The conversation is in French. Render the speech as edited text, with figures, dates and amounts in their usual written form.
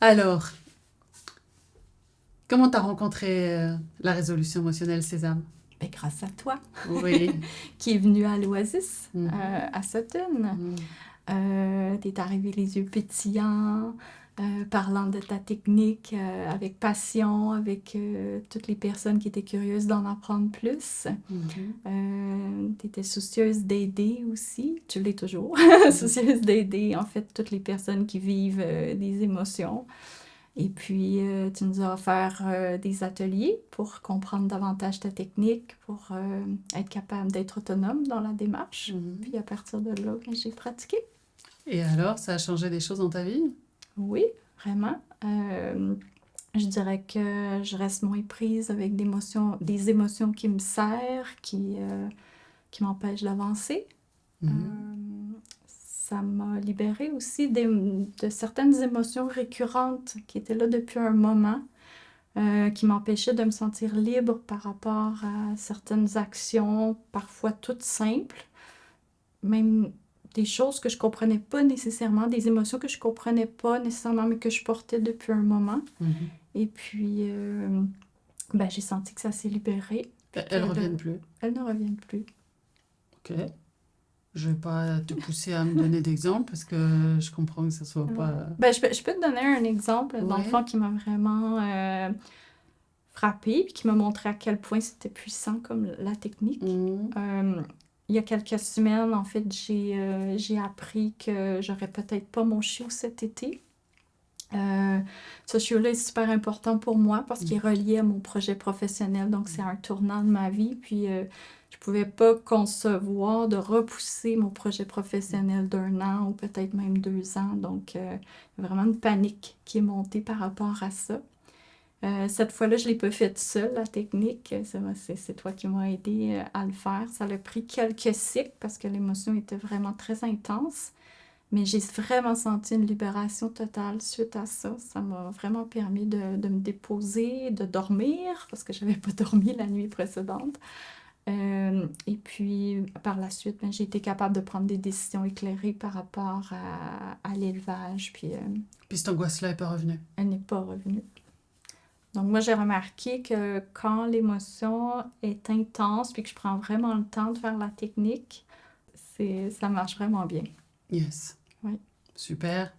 Alors, comment t'as rencontré la résolution émotionnelle Sésame? Ben, grâce à toi, Oui. qui est venu à l'Oasis, Mhm. à Sutton. Mhm. T'es arrivé les yeux pétillants, parlant de ta technique avec passion, avec toutes les personnes qui étaient curieuses d'en apprendre plus. Mhm. T'étais soucieuse d'aider aussi, tu l'es toujours, Mhm. soucieuse d'aider en fait toutes les personnes qui vivent des émotions. Et puis, tu nous as offert des ateliers pour comprendre davantage ta technique, pour être capable d'être autonome dans la démarche. Mhm. Puis à partir de là, ben, j'ai pratiqué. Et alors, ça a changé des choses dans ta vie? Oui, vraiment. Je dirais que je reste moins prise avec des émotions qui me serrent, qui m'empêchent d'avancer. Euh, Mhm. Ça m'a libérée aussi de certaines émotions récurrentes qui étaient là depuis un moment, qui m'empêchaient de me sentir libre par rapport à certaines actions, parfois toutes simples, même des choses que je comprenais pas nécessairement, des émotions que je comprenais pas nécessairement, mais que je portais depuis un moment. Mhm. Et puis, ben, j'ai senti que ça s'est libéré, puis Elles qu'elles reviennent plus. elles ne reviennent plus. Ok. Je vais pas te pousser à me donner d'exemples parce que je comprends que ça soit Ouais. pas. Ben, je peux te donner un exemple, dans le Ouais. fond, qui m'a vraiment frappée, puis qui m'a montré à quel point c'était puissant comme la technique. Mhm. Il y a quelques semaines, en fait, j'ai appris que j'aurais peut-être pas mon chiot cet été. Ce chiot-là est super important pour moi parce qu'il est relié à mon projet professionnel, donc c'est un tournant de ma vie. Puis je pouvais pas concevoir de repousser mon projet professionnel d'un an ou peut-être même 2 ans. Donc il y a vraiment une panique qui est montée par rapport à ça. Cette fois-là, je l'ai pas faite seule, la technique. C'est toi qui m'as aidé à le faire. Ça a pris quelques cycles parce que l'émotion était vraiment très intense. Mais j'ai vraiment senti une libération totale suite à ça. Ça m'a vraiment permis de me déposer, de dormir, parce que j'avais pas dormi la nuit précédente. Et puis, par la suite, ben, j'ai été capable de prendre des décisions éclairées par rapport à l'élevage, puis Puis cette angoisse-là est pas revenue. elle n'est pas revenue. Donc moi, j'ai remarqué que quand l'émotion est intense, puis que je prends vraiment le temps de faire la technique, ça marche vraiment bien. Yes. Oui. Super.